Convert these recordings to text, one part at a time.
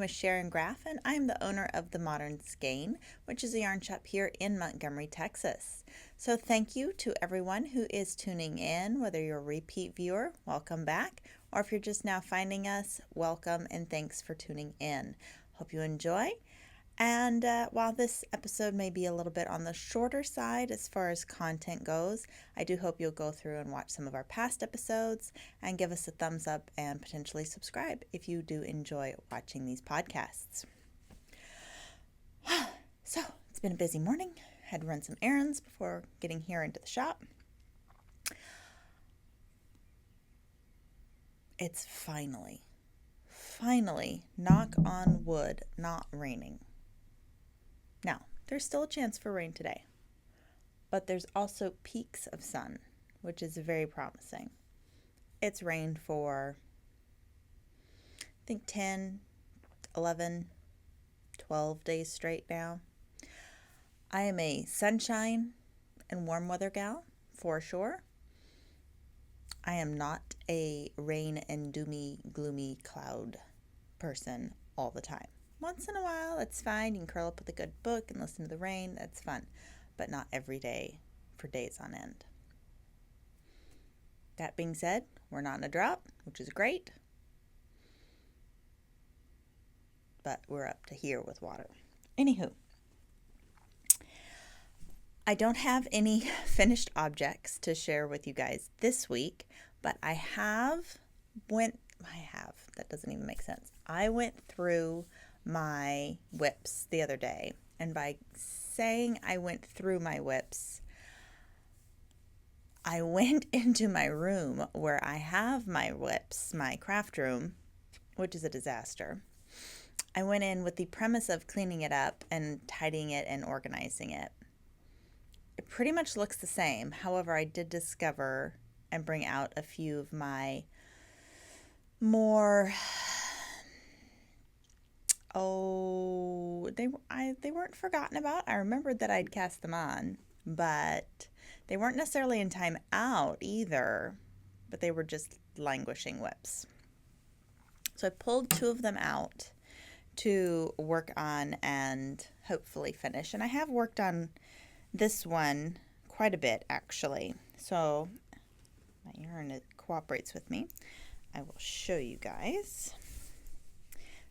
name is Sharon Graff, and I'm the owner of the Modern Skein, which is a yarn shop here in Montgomery, Texas. So thank you to everyone who is tuning in, whether you're a repeat viewer, welcome back, or if you're just now finding us, welcome and thanks for tuning in. Hope you enjoy. And while this episode may be a little bit on the shorter side as far as content goes, I do hope you'll go through and watch some of our past episodes and give us a thumbs up and potentially subscribe if you do enjoy watching these podcasts. So, it's been a busy morning. Had to run some errands before getting here into the shop. It's finally, knock on wood, not raining. Now, there's still a chance for rain today, but there's also peaks of sun, which is very promising. It's rained for, I think, 10, 11, 12 days straight now. I am a sunshine and warm weather gal, for sure. I am not a rain and doomy, gloomy cloud person all the time. Once in a while, it's fine. You can curl up with a good book and listen to the rain. That's fun, but not every day for days on end. That being said, we're not in a drought, which is great, but we're up to here with water. Anywho, I don't have any finished objects to share with you guys this week, but that doesn't even make sense. I went through my WIPs the other day, and by saying I went through my WIPs, I went into my room where I have my WIPs, my craft room, which is a disaster. I went in with the premise of cleaning it up and tidying it and organizing it. It pretty much looks the same. However, I did discover and bring out a few of my more they weren't forgotten about. I remembered that I'd cast them on, but they weren't necessarily in time out either, but they were just languishing WIPs. So I pulled two of them out to work on and hopefully finish. And I have worked on this one quite a bit, actually. So my yarn cooperates with me. I will show you guys.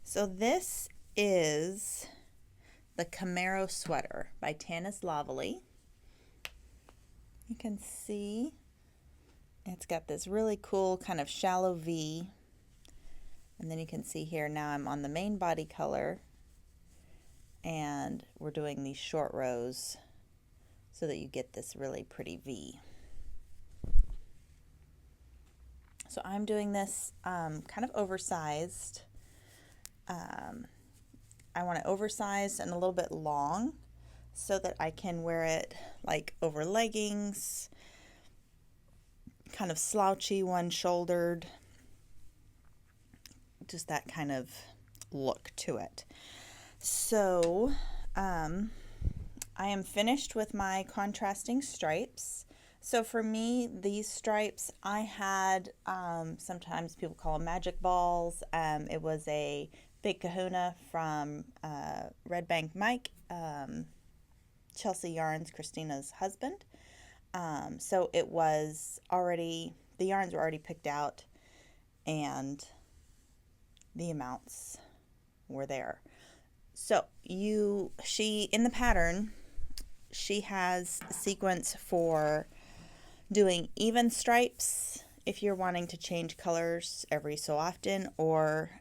So this is the Camaro Sweater by Tanis Lavalee. You can see it's got this really cool kind of shallow V. And then you can see here now I'm on the main body color, and we're doing these short rows so that you get this really pretty V. So I'm doing this kind of oversized. I want it oversized and a little bit long so that I can wear it like over leggings, kind of slouchy, one-shouldered, just that kind of look to it. So I am finished with my contrasting stripes. So for me, these stripes I had, sometimes people call them magic balls. It was a Big Kahuna from Red Bank Mike, Chelsea Yarns, Christina's husband. So it was already, the yarns were already picked out and the amounts were there. So in the pattern, she has a sequence for doing even stripes if you're wanting to change colors every so often, or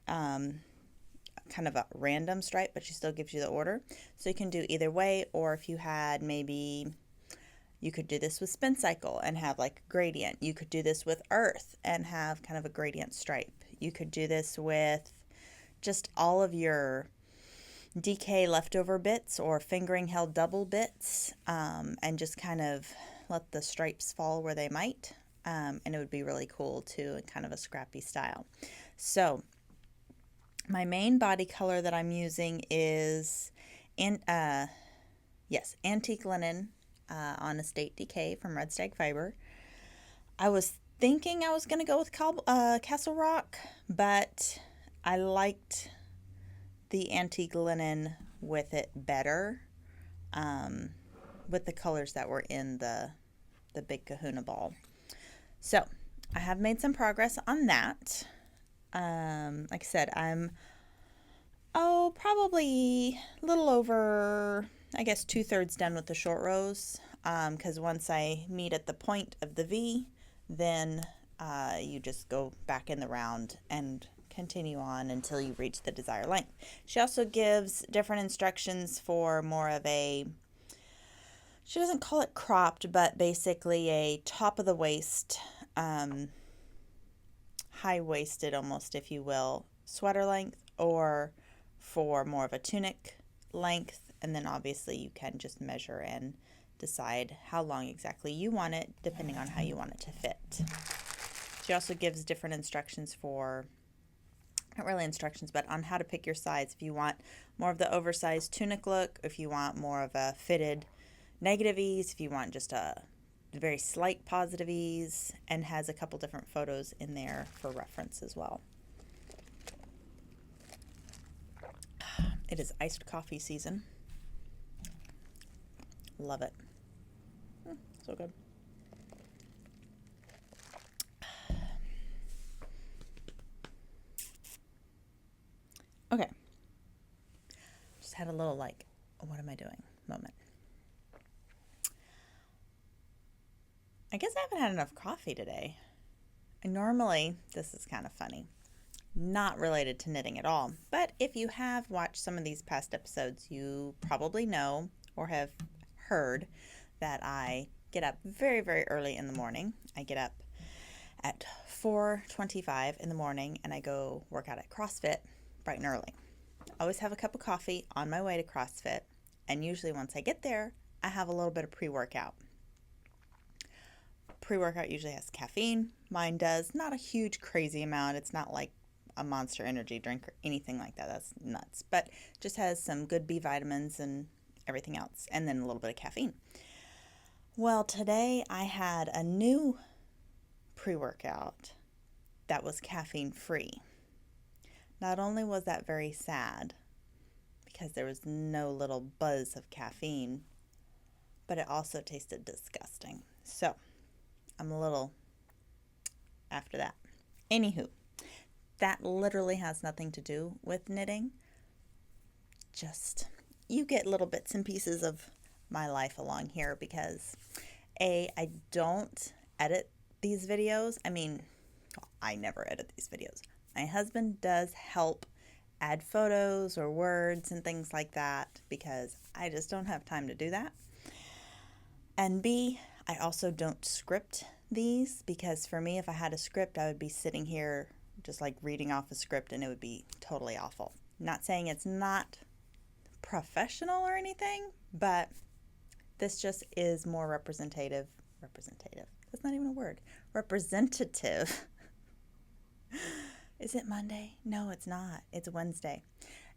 kind of a random stripe, but she still gives you the order. So you can do either way, or if you had maybe, you could do this with spin cycle and have like a gradient. You could do this with earth and have kind of a gradient stripe. You could do this with just all of your DK leftover bits or fingering held double bits, and just kind of let the stripes fall where they might, and it would be really cool too, in kind of a scrappy style. So my main body color that I'm using is antique linen on Estate DK from Red Stag Fiber. I was thinking I was going to go with Castle Rock, but I liked the antique linen with it better, with the colors that were in the big kahuna ball. So I have made some progress on that. Like I said, I'm probably a little over, I guess, 2/3 done with the short rows, because once I meet at the point of the V, then you just go back in the round and continue on until you reach the desired length. She also gives different instructions for more of a, she doesn't call it cropped, but basically a top of the waist, high-waisted almost, if you will, sweater length, or for more of a tunic length. And then obviously you can just measure and decide how long exactly you want it, depending on how you want it to fit. She also gives different instructions for, not really instructions, but on how to pick your size. If you want more of the oversized tunic look, if you want more of a fitted negative ease, if you want just a very slight positive ease, and has a couple different photos in there for reference as well. It is iced coffee season. Love it. So good. Okay. Just had a little like, what am I doing moment. I guess I haven't had enough coffee today. And normally, this is kind of funny. Not related to knitting at all. But if you have watched some of these past episodes, you probably know or have heard that I get up very, very early in the morning. I get up at 4:25 in the morning and I go work out at CrossFit bright and early. I always have a cup of coffee on my way to CrossFit, and usually once I get there, I have a little bit of pre-workout. Pre-workout usually has caffeine. Mine does. Not a huge, crazy amount. It's not like a Monster energy drink or anything like that. That's nuts. But just has some good B vitamins and everything else, and then a little bit of caffeine. Well, today I had a new pre-workout that was caffeine-free. Not only was that very sad, because there was no little buzz of caffeine, but it also tasted disgusting. So, I'm a little after that. Anywho, that literally has nothing to do with knitting. Just, you get little bits and pieces of my life along here because, I don't edit these videos. I mean, I never edit these videos. My husband does help add photos or words and things like that because I just don't have time to do that. And B, I also don't script these because for me, if I had a script, I would be sitting here just like reading off a script and it would be totally awful. Not saying it's not professional or anything, but this just is more representative. That's not even a word. Representative. Is it Monday? No, it's not. It's Wednesday.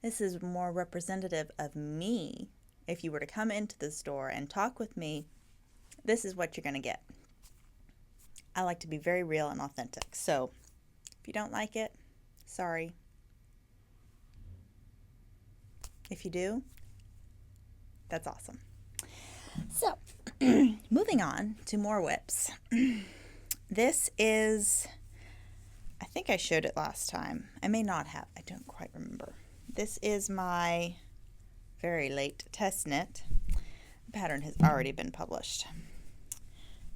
This is more representative of me. If you were to come into the store and talk with me, this is what you're going to get. I like to be very real and authentic. So if you don't like it, sorry. If you do, that's awesome. So moving on to more WIPs. This is, I think I showed it last time. I may not have. I don't quite remember. This is my very late test knit. The pattern has already been published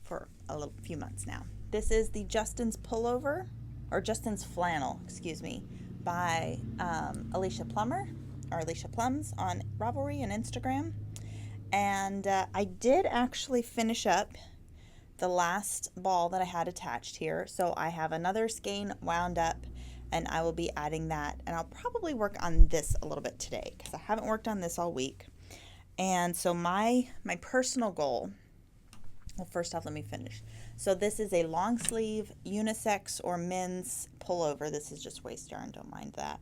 for a few months now. This is the Justin's Pullover, or Justin's Flannel, excuse me, by Alicia Plummer, or Alicia Plums on Ravelry and Instagram. And I did actually finish up the last ball that I had attached here. So I have another skein wound up and I will be adding that. And I'll probably work on this a little bit today because I haven't worked on this all week. And so my personal goal, well, first off, let me finish. So this is a long sleeve unisex or men's pullover. This is just waist yarn, don't mind that.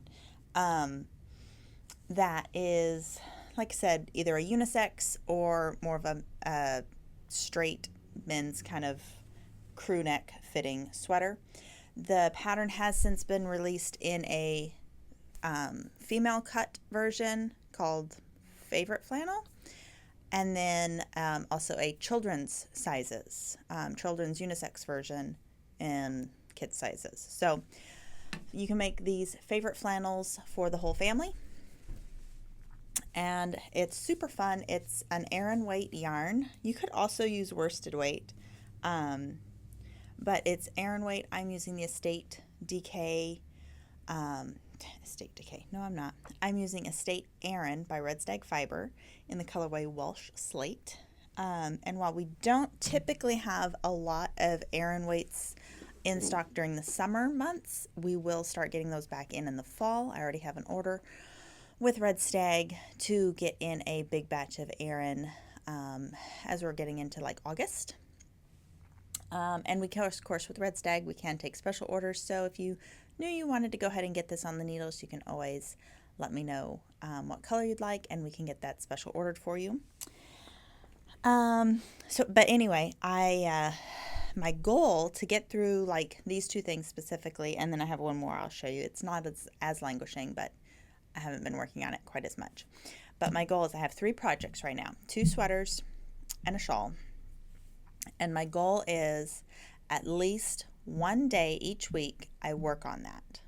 That is, like I said, either a unisex or more of a straight men's kind of crew neck fitting sweater. The pattern has since been released in a female cut version called Favorite Flannel, and then also a children's sizes, children's unisex version in kids sizes. So you can make these favorite flannels for the whole family, and it's super fun. It's an Aran weight yarn. You could also use worsted weight, but it's Aran weight. I'm using the Estate Decay. Estate Decay. No, I'm not. I'm using Estate Aran by Red Stag Fiber in the colorway Welsh Slate. And while we don't typically have a lot of Aran weights in stock during the summer months, we will start getting those back in the fall. I already have an order with Red Stag to get in a big batch of Aran as we're getting into like August. And we can, of course, with Red Stag, we can take special orders. So if you knew you wanted to go ahead and get this on the needles, you can always let me know what color you'd like, and we can get that special ordered for you. But anyway, my goal to get through like these two things specifically, and then I have one more I'll show you. It's not as languishing, but I haven't been working on it quite as much. But my goal is I have 3 projects right now, 2 sweaters and a shawl. And my goal is at least one day each week I work on that.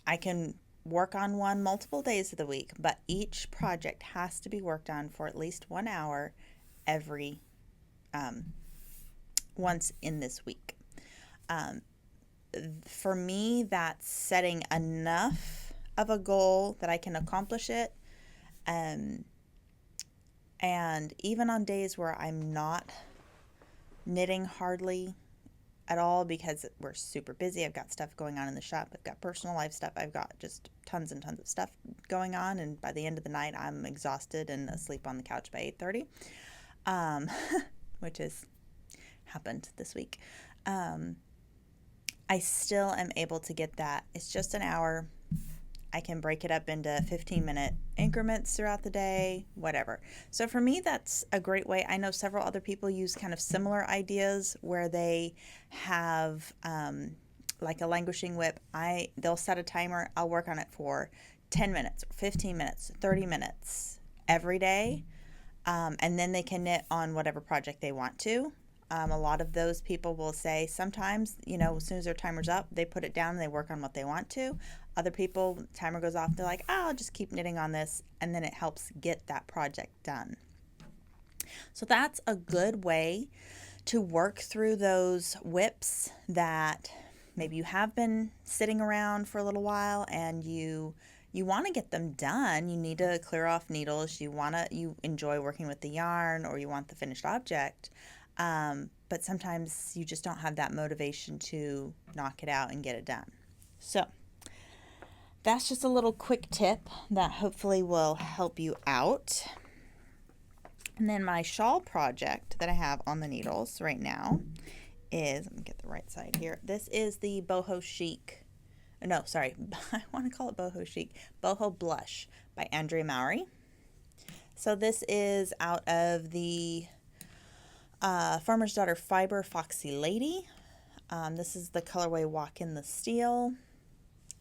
I can work on one multiple days of the week, but each project has to be worked on for at least 1 hour every once in this week. For me, that's setting enough of a goal that I can accomplish it. And even on days where I'm not knitting hardly at all because we're super busy, I've got stuff going on in the shop, I've got personal life stuff, I've got just tons and tons of stuff going on, and by the end of the night I'm exhausted and asleep on the couch by 8:30, which has happened this week. I still am able to get that. It's just an hour. I can break it up into 15-minute increments throughout the day, whatever. So for me, that's a great way. I know several other people use kind of similar ideas where they have like a languishing WIP. They'll set a timer. I'll work on it for 10 minutes, 15 minutes, 30 minutes every day, and then they can knit on whatever project they want to. A lot of those people will say sometimes, as soon as their timer's up, they put it down and they work on what they want to. Other people, timer goes off, they're like, I'll just keep knitting on this, and then it helps get that project done. So that's a good way to work through those WIPs that maybe you have been sitting around for a little while and you want to get them done. You need to clear off needles. You enjoy working with the yarn, or you want the finished object. But sometimes you just don't have that motivation to knock it out and get it done. So that's just a little quick tip that hopefully will help you out. And then my shawl project that I have on the needles right now is, let me get the right side here. This is the Boho Chic. No, sorry. I want to call it Boho Chic. Boho Blush by Andrea Mawry. So this is out of the Farmer's Daughter Fiber Foxy Lady. This is the colorway Walk in the Steel.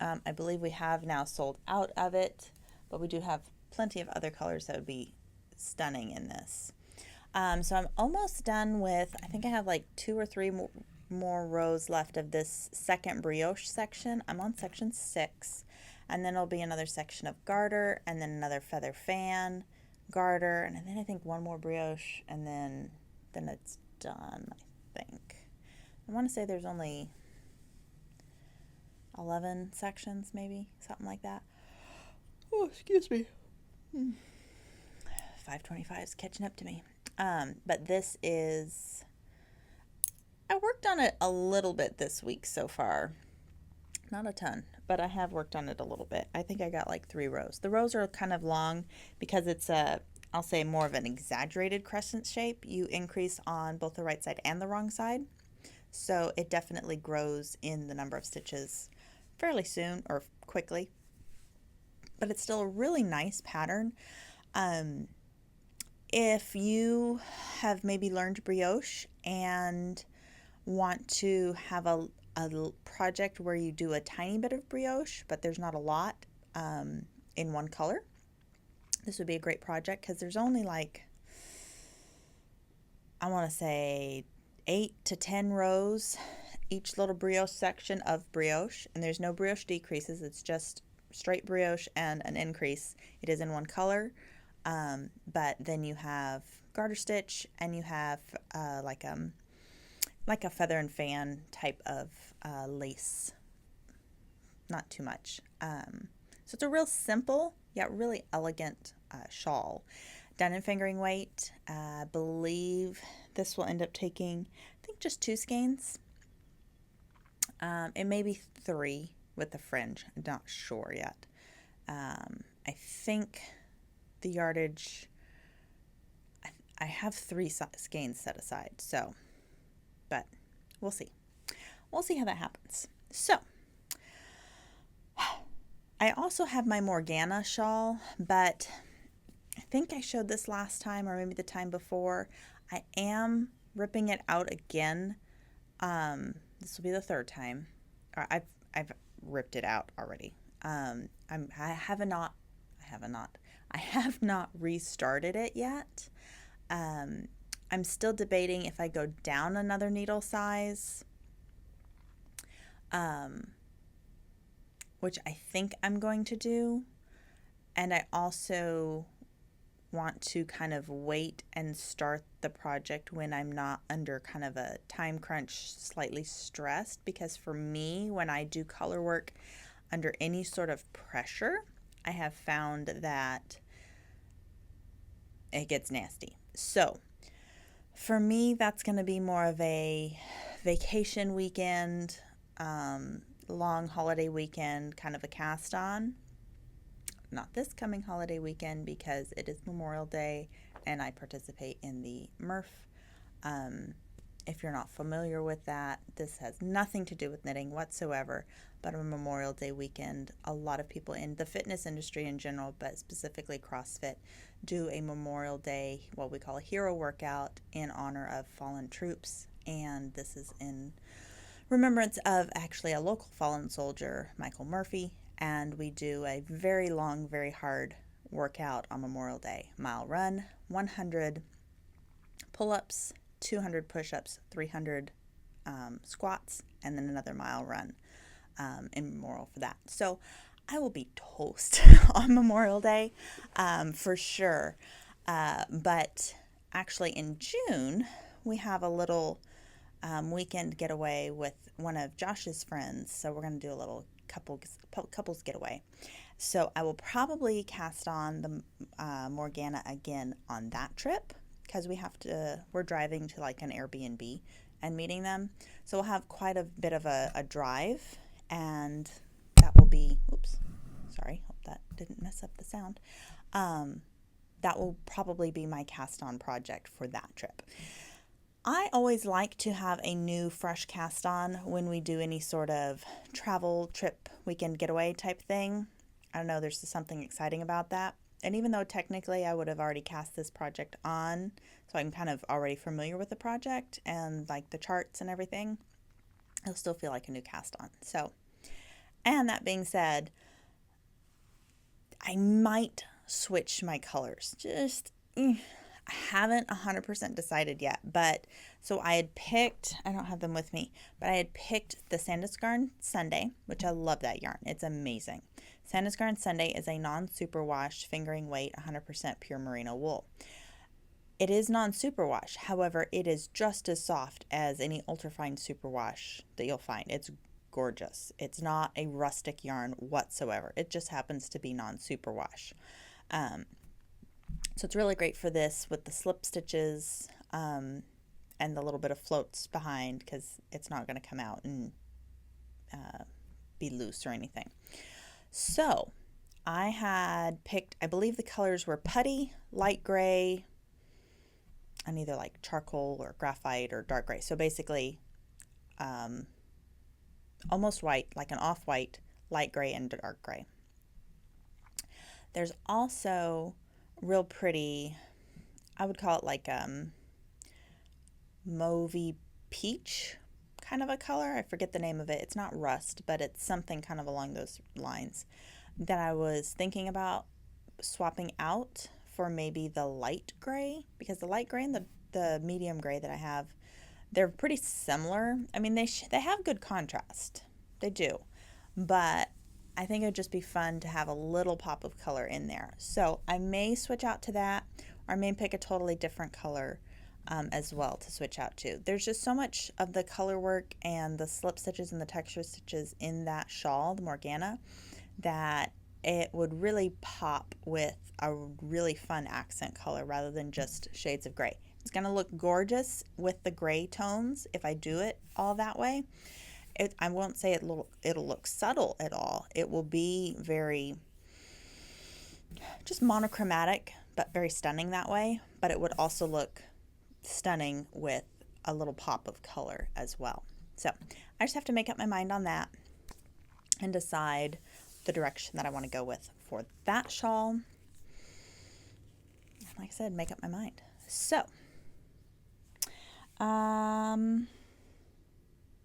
I believe we have now sold out of it, but we do have plenty of other colors that would be stunning in this. So I'm almost done with, I think I have like 2 or 3 more rows left of this second brioche section. I'm on section 6, and then there'll be another section of garter, and then another feather fan, garter, and then I think one more brioche, and then it's done, I think. I want to say there's only 11 sections, maybe, something like that. Oh, excuse me. 5:25 is catching up to me. But this is, I worked on it a little bit this week so far. Not a ton, but I have worked on it a little bit. I think I got like 3 rows. The rows are kind of long because it's I'll say more of an exaggerated crescent shape. You increase on both the right side and the wrong side. So it definitely grows in the number of stitches fairly soon or quickly. But it's still a really nice pattern. If you have maybe learned brioche and want to have project where you do a tiny bit of brioche, but there's not a lot in one color, this would be a great project because there's only like, I want to say 8 to 10 rows each little brioche section of brioche, and there's no brioche decreases. It's just straight brioche and an increase. It is in one color, but then you have garter stitch, and you have like a feather and fan type of lace. Not too much. So it's a real simple yet really elegant shawl. Done in fingering weight. I believe this will end up taking, I think, just 2 skeins. It may be 3 with the fringe. I'm not sure yet. I think the yardage, I have 3 skeins set aside, so, but we'll see. We'll see how that happens. So, I also have my Morgana shawl, but I think I showed this last time or maybe the time before. I am ripping it out again. This will be the 3rd time. Or I've ripped it out already. I have not restarted it yet. I'm still debating if I go down another needle size, which I think I'm going to do. And I also want to kind of wait and start the project when I'm not under kind of a time crunch, slightly stressed, because for me, when I do color work under any sort of pressure, I have found that it gets nasty. So for me, that's going to be more of a vacation weekend, long holiday weekend, kind of a cast on. Not this coming holiday weekend because it is Memorial Day and I participate in the MRF. If you're not familiar with that, this has nothing to do with knitting whatsoever, but a Memorial Day weekend. A lot of people in the fitness industry in general, but specifically CrossFit, do a Memorial Day, what we call a hero workout, in honor of fallen troops. And this is in remembrance of actually a local fallen soldier, Michael Murphy. And we do a very long, very hard workout on Memorial Day. Mile run, 100 pull-ups, 200 push-ups, 300 squats, and then another mile run in memorial for that. So I will be toast on Memorial Day for sure. But actually in June, we have a little weekend getaway with one of Josh's friends. So we're going to do a little couples getaway. So I will probably cast on the Morgana again on that trip because we're driving to like an Airbnb and meeting them. So we'll have quite a bit of a drive, and that will be, hope that didn't mess up the sound. That will probably be my cast on project for that trip. I always like to have a new fresh cast on when we do any sort of travel trip, weekend getaway type thing. I don't know, there's just something exciting about that. And even though technically I would have already cast this project on, so I'm kind of already familiar with the project and like the charts and everything, it'll still feel like a new cast on. So, and that being said, I might switch my colors. I haven't 100% decided yet, but so I had picked, I don't have them with me, but I had picked the Sandusgarn Sunday, which I love that yarn. It's amazing. Sandusgarn Sunday is a non-superwash fingering weight 100% pure merino wool. It is non-superwash. However, it is just as soft as any ultrafine superwash that you'll find. It's gorgeous. It's not a rustic yarn whatsoever. It just happens to be non-superwash. So it's really great for this with the slip stitches and the little bit of floats behind, because it's not going to come out and be loose or anything. So I had picked, I believe the colors were putty, light gray, and either like charcoal or graphite or dark gray. So basically almost white, like an off-white, light gray, and dark gray. There's also real pretty, I would call it like mauvey peach kind of a color. I forget the name of it. It's not rust, but it's something kind of along those lines that I was thinking about swapping out for maybe the light gray, because the light gray and the medium gray that I have, they're pretty similar. I mean, they have good contrast. They do. But I think it would just be fun to have a little pop of color in there. So I may switch out to that, or I may pick a totally different color as well to switch out to. There's just so much of the color work and the slip stitches and the texture stitches in that shawl, the Morgana, that it would really pop with a really fun accent color rather than just shades of gray. It's going to look gorgeous with the gray tones if I do it all that way. I won't say it'll look subtle at all. It will be very just monochromatic, but very stunning that way. But it would also look stunning with a little pop of color as well. So I just have to make up my mind on that and decide the direction that I want to go with for that shawl. Like I said, make up my mind. So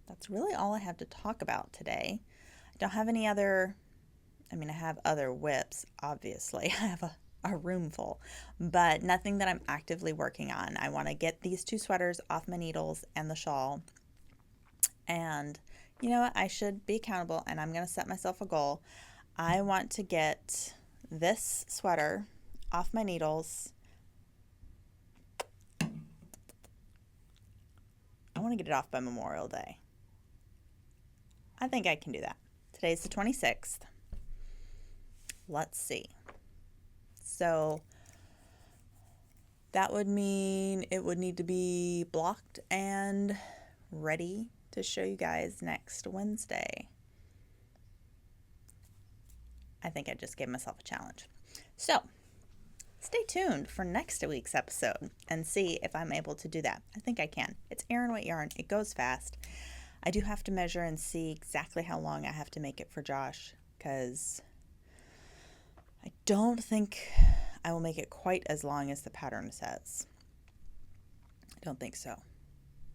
that's really all I have to talk about today. I don't have any other, I mean, I have other WIPs, obviously. I have a room full, but nothing that I'm actively working on. I want to get these 2 sweaters off my needles and the shawl. And you know what? I should be accountable, and I'm going to set myself a goal. I want to get this sweater off my needles. I want to get it off by Memorial Day. I think I can do that. Today's the 26th. Let's see. So that would mean it would need to be blocked and ready to show you guys next Wednesday. I think I just gave myself a challenge. So stay tuned for next week's episode and see if I'm able to do that. I think I can. It's Aran weight yarn. It goes fast. I do have to measure and see exactly how long I have to make it for Josh, because I don't think I will make it quite as long as the pattern says. I don't think so.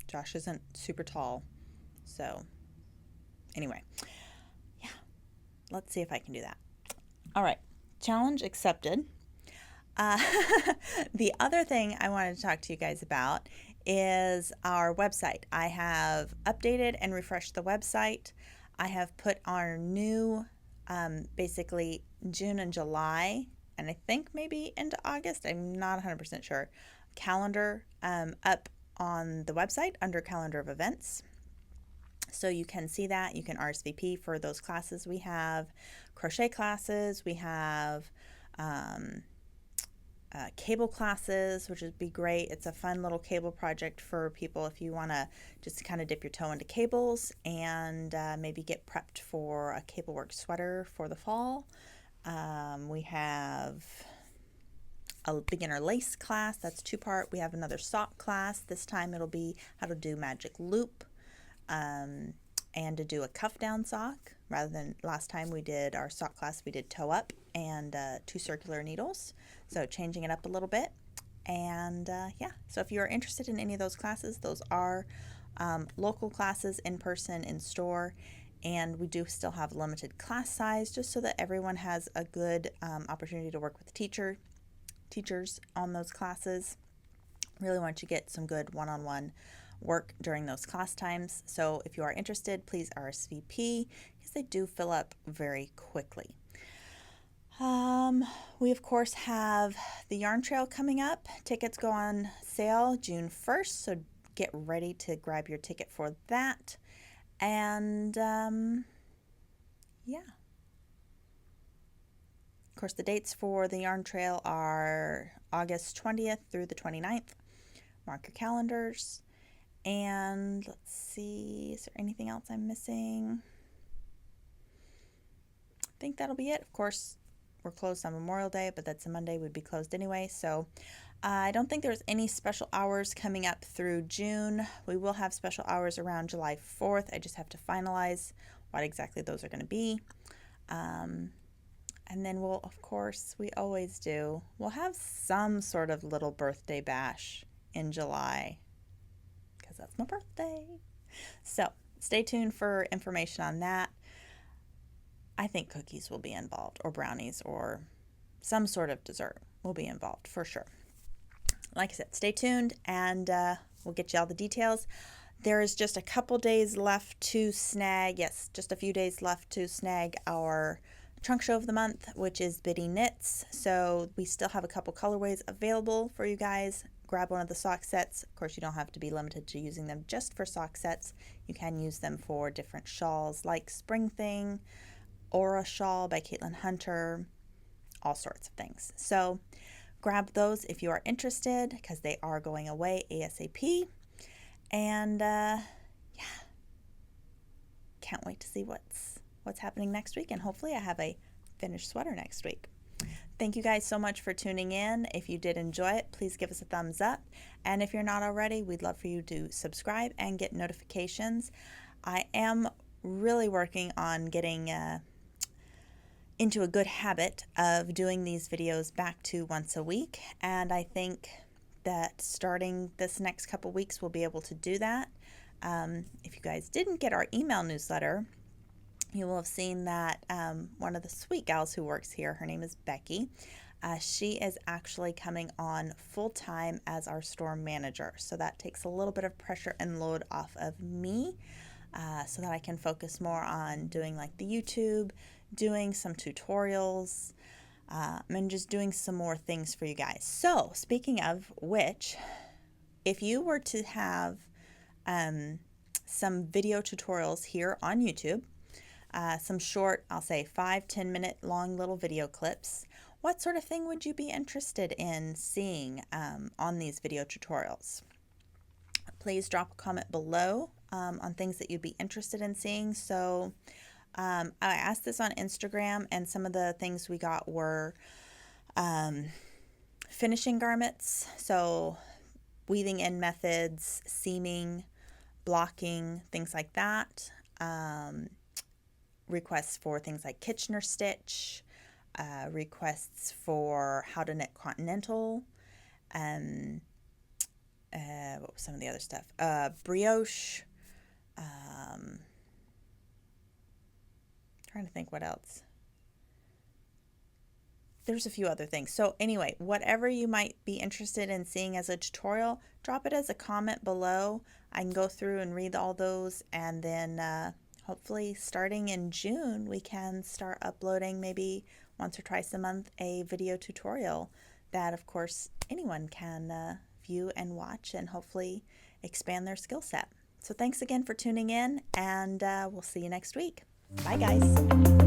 Josh isn't super tall. So anyway, yeah, let's see if I can do that. All right, challenge accepted. The other thing I wanted to talk to you guys about is our website. I have updated and refreshed the website. I have put our new, basically June and July, and I think maybe into August, I'm not 100% sure, calendar up on the website under calendar of events. So you can see that. You can RSVP for those classes we have, crochet classes, we have cable classes, which would be great. It's a fun little cable project for people if you want to just kind of dip your toe into cables and maybe get prepped for a cable work sweater for the fall. We have a beginner lace class, that's 2-part. We have another sock class. This time it'll be how to do magic loop and to do a cuff down sock. Rather than last time we did our sock class, we did toe up and 2 circular needles. So changing it up a little bit. And yeah, so if you are interested in any of those classes, those are local classes, in person, in store. And we do still have limited class size just so that everyone has a good opportunity to work with teachers on those classes. Really want you to get some good one-on-one work during those class times. So if you are interested, please RSVP because they do fill up very quickly. We of course have the yarn trail coming up. Tickets go on sale June 1st, so get ready to grab your ticket for that. And yeah. Of course, the dates for the yarn trail are August 20th through the 29th. Mark your calendars. And let's see, is there anything else I'm missing? I think that'll be it. Of course, we're closed on Memorial Day, but that's a Monday. We'd be closed anyway. So I don't think there's any special hours coming up through June. We will have special hours around July 4th. I just have to finalize what exactly those are going to be. And then we'll, of course, we always do, we'll have some sort of little birthday bash in July because that's my birthday. So stay tuned for information on that. I think cookies will be involved, or brownies, or some sort of dessert will be involved for sure. Like I said, stay tuned, and we'll get you all the details. There is just a couple days left to snag, yes, just a few days left to snag our trunk show of the month, which is Biddy Knits. So we still have a couple colorways available for you guys. Grab one of the sock sets. Of course, you don't have to be limited to using them just for sock sets. You can use them for different shawls like Spring Thing, Aura Shawl by Caitlin Hunter, all sorts of things. So grab those if you are interested, because they are going away ASAP. And yeah, can't wait to see what's happening next week. And hopefully I have a finished sweater next week. Thank you guys so much for tuning in. If you did enjoy it, please give us a thumbs up. And if you're not already, we'd love for you to subscribe and get notifications. I am really working on getting into a good habit of doing these videos back to once a week. And I think that starting this next couple weeks we'll be able to do that. If you guys didn't get our email newsletter, you will have seen that one of the sweet gals who works here, her name is Becky, she is actually coming on full-time as our store manager. So that takes a little bit of pressure and load off of me, so that I can focus more on doing like the YouTube, doing some tutorials, and just doing some more things for you guys. So speaking of which, if you were to have some video tutorials here on YouTube, some short, I'll say 5-10 minute long little video clips, what sort of thing would you be interested in seeing on these video tutorials? Please drop a comment below on things that you'd be interested in seeing. So I asked this on Instagram, and some of the things we got were finishing garments, so weaving in methods, seaming, blocking, things like that. Requests for things like Kitchener stitch, requests for how to knit continental, what was some of the other stuff? Brioche. Trying to think what else. There's a few other things. So anyway, whatever you might be interested in seeing as a tutorial, drop it as a comment below. I can go through and read all those, and then hopefully starting in June we can start uploading maybe once or twice a month a video tutorial that of course anyone can view and watch and hopefully expand their skill set. So thanks again for tuning in, and we'll see you next week. Bye guys.